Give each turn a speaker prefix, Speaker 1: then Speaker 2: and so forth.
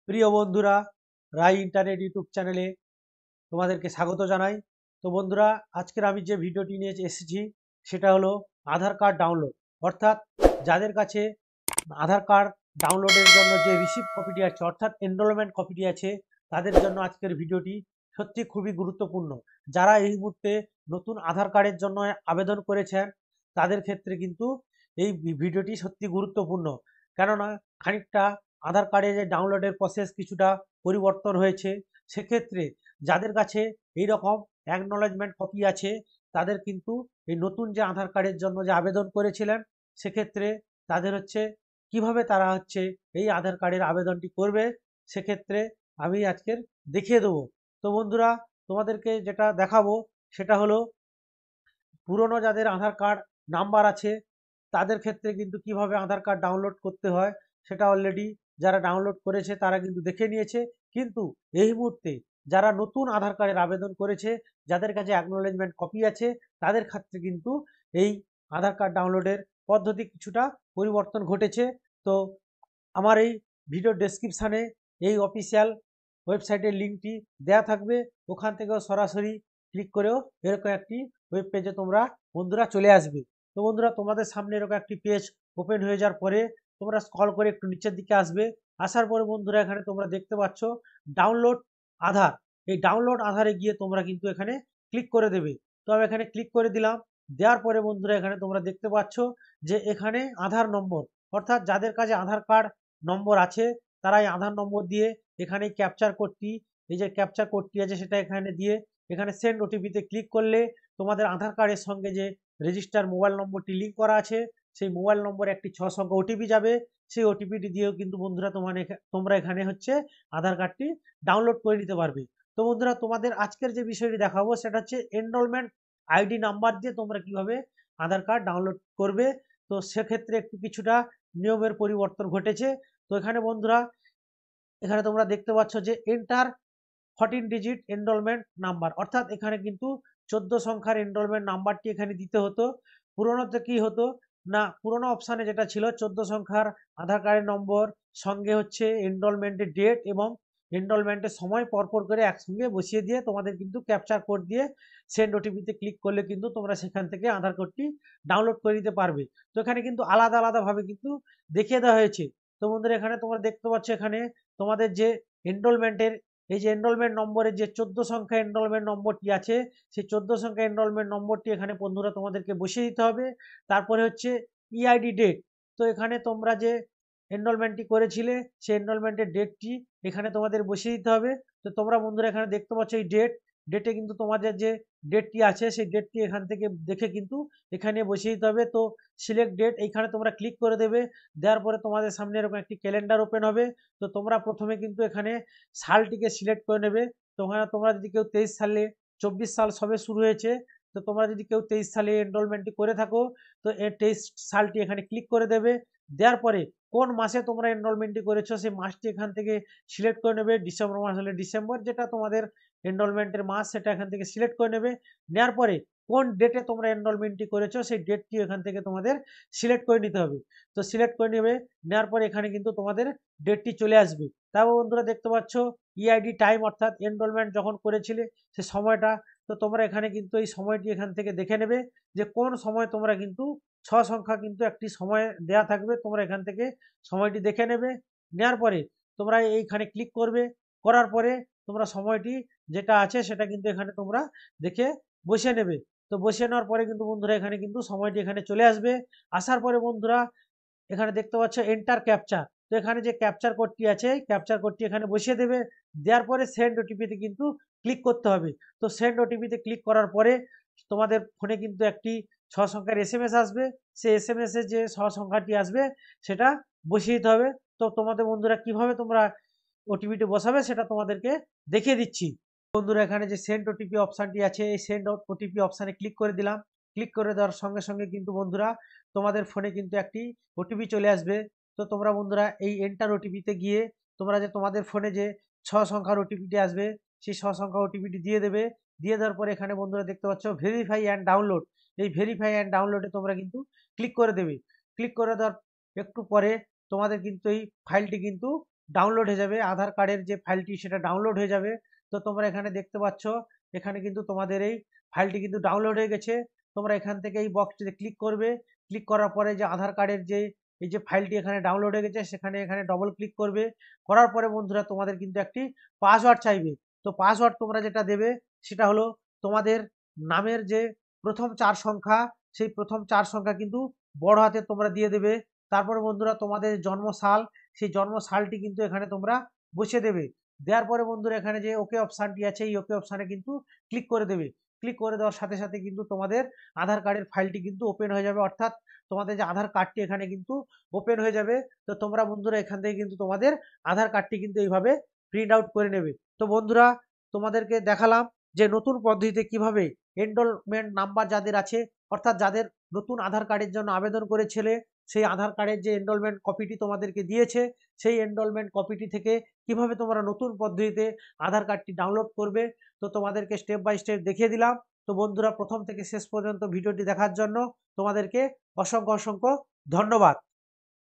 Speaker 1: প্রিয় বন্ধুরা, রাই internet YouTube চ্যানেলে তোমাদেরকে স্বাগত জানাই। তো বন্ধুরা, আজকের আমি যে ভিডিওটি নিয়ে এসেছি সেটা হলো আধার কার্ড ডাউনলোড। অর্থাৎ যাদের কাছে আধার কার্ড ডাউনলোডের জন্য যে রিসিপ্ট কপিটি আছে অর্থাৎ এনরোলমেন্ট কপিটি আছে, তাদের জন্য আজকের ভিডিওটি সত্যি খুবই গুরুত্বপূর্ণ। যারা এই মুহূর্তে নতুন আধার কার্ডের জন্য আবেদন করেছেন তাদের ক্ষেত্রে কিন্তু এই ভিডিওটি সত্যি গুরুত্বপূর্ণ। কেননা খানিকটা আধার কার্ডের যে ডাউনলোডের প্রসেস কিছুটা পরিবর্তন হয়েছে। সেক্ষেত্রে যাদের কাছে এই রকম অ্যাকনলেজমেন্ট কপি আছে তাদের কিন্তু এই নতুন যে আধার কার্ডের জন্য যে আবেদন করেছিলেন, সেক্ষেত্রে তাদের হচ্ছে কিভাবে তারা হচ্ছে এই আধার কার্ডের আবেদনটি করবে, সেক্ষেত্রে আমি আজকের দেখিয়ে দেবো। তো বন্ধুরা, তোমাদেরকে যেটা দেখাবো সেটা হলো পুরনো যাদের আধার কার্ড নাম্বার আছে তাদের ক্ষেত্রে কিন্তু কিভাবে আধার কার্ড ডাউনলোড করতে হয় সেটা অলরেডি যারা ডাউনলোড করেছে তারা কিন্তু দেখে নিয়েছে। কিন্তু এই মুহূর্তে যারা নতুন আধার কার্ডের আবেদন করেছে, যাদের কাছে অ্যাকনোলেজমেন্ট কপি আছে, তাদের ক্ষেত্রে কিন্তু এই আধার কার্ড ডাউনলোডের পদ্ধতি কিছুটা পরিবর্তন ঘটেছে। তো আমার এই ভিডিও ডেসক্রিপশানে এই অফিসিয়াল ওয়েবসাইটের লিঙ্কটি দেওয়া থাকবে, ওখান থেকেও সরাসরি ক্লিক করেও এরকম একটি ওয়েব পেজে তোমরা বন্ধুরা চলে আসবে। তো বন্ধুরা, তোমাদের সামনে এরকম একটি পেজ ওপেন হয়ে যাওয়ার পরে তোমরা স্ক্রল করে একটু নিচের দিকে আসবে। আসার পরে বন্ধুরা এখানে তোমরা দেখতে পাচ্ছ ডাউনলোড আধার। এই ডাউনলোড আধারে গিয়ে তোমরা কিন্তু এখানে ক্লিক করে দেবে। তো আমি এখানে ক্লিক করে দিলাম। দেওয়ার পরে বন্ধুরা এখানে তোমরা দেখতে পাচ্ছ যে এখানে আধার নম্বর, অর্থাৎ যাদের কাছে আধার কার্ড নম্বর আছে তারা এই আধার নম্বর দিয়ে এখানে ক্যাপচার কোডটি, এই যে ক্যাপচার কোডটি আছে সেটা এখানে দিয়ে এখানে সেন্ড ওটিপিতে ক্লিক করলে তোমাদের আধার কার্ডের সঙ্গে যে রেজিস্টার মোবাইল নম্বরটি লিঙ্ক করা আছে সেই মোবাইল নম্বরে একটি 6 সংখ্যা ওটিপি যাবে। সেই ওটিপিটি দিয়েও কিন্তু বন্ধুরা তোমরা এখানে হচ্ছে আধার কার্ডটি ডাউনলোড করে নিতে পারবে। তো বন্ধুরা, তোমাদের আজকের যে বিষয়টি দেখাবো সেটা হচ্ছে এনরোলমেন্ট আইডি নাম্বার দিয়ে তোমরা কিভাবে আধার কার্ড ডাউনলোড করবে। তো সেক্ষেত্রে একটু কিছুটা নিয়মের পরিবর্তন ঘটেছে। তো এখানে বন্ধুরা, এখানে তোমরা দেখতে পাচ্ছ যে এন্টার 14 ডিজিট এনরোলমেন্ট নাম্বার, অর্থাৎ এখানে কিন্তু 14 সংখ্যার এনরোলমেন্ট নাম্বারটি এখানে দিতে হতো। পুরোনোতে কি হতো না, পুরোনো অপশানে যেটা ছিল 14 সংখ্যার আধার কার্ডের নম্বর সঙ্গে হচ্ছে এনরোলমেন্টের ডেট এবং এনরোলমেন্টের সময় পরপর করে একসঙ্গে বসিয়ে দিয়ে তোমাদের কিন্তু ক্যাপচার কোড দিয়ে সেন্ড ওটিপিতে ক্লিক করলে কিন্তু তোমরা সেখান থেকে আধার কার্ডটি ডাউনলোড করে নিতে পারবে। তো এখানে কিন্তু আলাদা আলাদাভাবে কিন্তু দেখিয়ে দেওয়া হয়েছে। তো বন্ধুরা, এখানে তোমরা দেখতে পাচ্ছ এখানে তোমাদের যে এনরোলমেন্টের এই যে এনরোলমেন্ট নম্বরের যে 14 সংখ্যা এনরোলমেন্ট নম্বরটি আছে সেই 14 সংখ্যা এনরোলমেন্ট নম্বরটি এখানে বন্ধুরা তোমাদেরকে বসিয়ে দিতে হবে। তারপরে হচ্ছে ইআইডি ডেট। তো এখানে তোমরা যে এনরোলমেন্টটি করেছিলে সেই এনরোলমেন্টের ডেটটি এখানে তোমাদের বসিয়ে দিতে হবে। তো তোমরা বন্ধুরা এখানে দেখতে পাচ্ছ এই ডেটে কিন্তু তোমাদের যে ডেটটি আছে সেই ডেটটি এখান থেকে দেখে কিন্তু এখানে বসিয়ে দিতে হবে। তো সিলেক্ট ডেট এইখানে তোমরা ক্লিক করে দেবে। দেওয়ার পরে তোমাদের সামনে এরকম একটি ক্যালেন্ডার ওপেন হবে। তো তোমরা প্রথমে কিন্তু এখানে সালটিকে সিলেক্ট করে নেবে। তোমরা যদি কেউ 23 সালে, 24 সাল সবে শুরু হয়েছে, তো তোমরা যদি কেউ 23 সালে এনরোলমেন্টটি করে থাকো তো এই 23 সালটি এখানে ক্লিক করে দেবে। দেওয়ার পরে কোন মাসে তোমরা এনরোলমেন্টটি করেছো সেই মাসটি এখান থেকে সিলেক্ট করে নেবে। ডিসেম্বর মাস হলে ডিসেম্বর, যেটা তোমাদের এনরোলমেন্টের মাস সেটা এখান থেকে সিলেক্ট করে নেবে। নেওয়ার পরে কোন ডেটে তোমরা এনরোলমেন্টটি করেছো সেই ডেটটি এখান থেকে তোমাদের সিলেক্ট করে নিতে হবে। তো সিলেক্ট করে নেবে। নেওয়ার পরে এখানে কিন্তু তোমাদের ডেটটি চলে আসবে। তারপর বন্ধুরা দেখতে পাচ্ছ ইআইডি টাইম, অর্থাৎ এনরোলমেন্ট যখন করেছিলে সে সময়টা। তো তোমরা এখানে কিন্তু এই সময়টি এখান থেকে দেখে নেবে যে কোন সময় তোমরা কিন্তু 6 সংখ্যা কিন্তু একটি সময় দেয়া থাকবে, তোমরা এখান থেকে সময়টি দেখে নেবে। নেওয়ার পরে তোমরা এইখানে ক্লিক করবে। করার পরে তোমরা সময়টি যেটা আছে সেটা কিন্তু এখানে তোমরা দেখে বসিয়ে নেবে। তো বসিয়ে নেওয়ার পরে কিন্তু বন্ধুরা এখানে কিন্তু সময়টি এখানে চলে আসবে। আসার পরে বন্ধুরা এখানে দেখতে পাচ্ছ এন্টার ক্যাপচার। তো এখানে যে ক্যাপচার কোডটি আছে ক্যাপচার কোডটি এখানে বসিয়ে দেবে। দেওয়ার পরে সেন্ড ওটিপিতে কিন্তু ক্লিক করতে হবে। তো সেন্ড ওটিপিতে ক্লিক করার পরে তোমাদের ফোনে কিন্তু একটি 6 সংখ্যার এসএমএস আসবে। সেই এসএমএস এর যে 6 সংখ্যাটি আসবে সেটা বসিয়ে দিতে হবে। তো তোমাদের বন্ধুরা কিভাবে তোমরা ওটিপিটি বসাবে সেটা তোমাদেরকে দেখিয়ে দিচ্ছি। বন্ধুরা, এখানে যে সেন্ড ওটিপি অপশানটি আছে এই সেন্ড ওটিপি অপশানে ক্লিক করে দিলাম। ক্লিক করে দেওয়ার সঙ্গে সঙ্গে কিন্তু বন্ধুরা তোমাদের ফোনে কিন্তু একটি ওটিপি চলে আসবে। তো তোমরা বন্ধুরা এই এন্টার ওটিপিতে গিয়ে তোমরা যে তোমাদের ফোনে যে 6 সংখ্যার ওটিপিটি আসবে সেই 6 সংখ্যা ওটিপিটি দিয়ে দেবে। দিয়ে দেওয়ার পরে এখানে বন্ধুরা দেখতে পাচ্ছ ভেরিফাই অ্যান্ড ডাউনলোড। এই ভেরিফাই অ্যান্ড ডাউনলোডে তোমরা কিন্তু ক্লিক করে দেবে। ক্লিক করে দেওয়ার একটু পরে তোমাদের কিন্তু এই ফাইলটি কিন্তু ডাউনলোড হয়ে যাবে, আধার কার্ডের যে ফাইলটি সেটা ডাউনলোড হয়ে যাবে। তো তোমরা এখানে দেখতে পাচ্ছ, এখানে কিন্তু তোমাদের এই ফাইলটি কিন্তু ডাউনলোড হয়ে গেছে। তোমরা এখান থেকে এই বক্সটিতে ক্লিক করবে, ক্লিক করার পরে যে আধার কার্ডের যে এই যে ফাইলটি এখানে ডাউনলোড হয়ে গেছে সেখানে এখানে ডবল ক্লিক করবে। করার পরে বন্ধুরা তোমাদের কিন্তু একটি পাসওয়ার্ড চাইবে। তো পাসওয়ার্ড তোমরা যেটা দেবে সেটা হলো তোমাদের নামের যে প্রথম 4 সংখ্যা, সেই প্রথম 4 সংখ্যা কিন্তু বড় হাতে তোমরা দিয়ে দেবে। তারপরে বন্ধুরা তোমাদের জন্মসাল, সেই জন্মসালটি কিন্তু এখানে তোমরা বসিয়ে দেবে। দেওয়ার পরে বন্ধুরা এখানে যে ওকে অপশানটি আছে এই ওকে অপশানে কিন্তু ক্লিক করে দেবে। ক্লিক করে দেওয়ার সাথে সাথে কিন্তু তোমাদের আধার কার্ডের ফাইলটি কিন্তু ওপেন হয়ে যাবে, অর্থাৎ তোমাদের যে আধার কার্ডটি এখানে কিন্তু ওপেন হয়ে যাবে। তো তোমরা বন্ধুরা এখান থেকে কিন্তু তোমাদের আধার কার্ডটি কিন্তু এইভাবে প্রিন্ট আউট করে নেবে। তো বন্ধুরা তোমাদেরকে দেখালাম যে নতুন পদ্ধতিতে কিভাবে এনরোলমেন্ট নাম্বার যাদের আছে, অর্থাৎ যাদের নতুন আধার কার্ডের জন্য আবেদন করেছিলে, সেই আধার কার্ডের যে এনরোলমেন্ট কপিটি তোমাদেরকে দিয়েছে, সেই এনরোলমেন্ট কপিটি থেকে কিভাবে তোমরা নতুন পদ্ধতিতে আধার কার্ডটি ডাউনলোড করবে, তো তোমাদেরকে স্টেপ বাই স্টেপ দেখিয়ে দিলাম। তো বন্ধুরা প্রথম থেকে শেষ পর্যন্ত ভিডিওটি দেখার জন্য তোমাদেরকে অসংখ্য অসংখ্য ধন্যবাদ।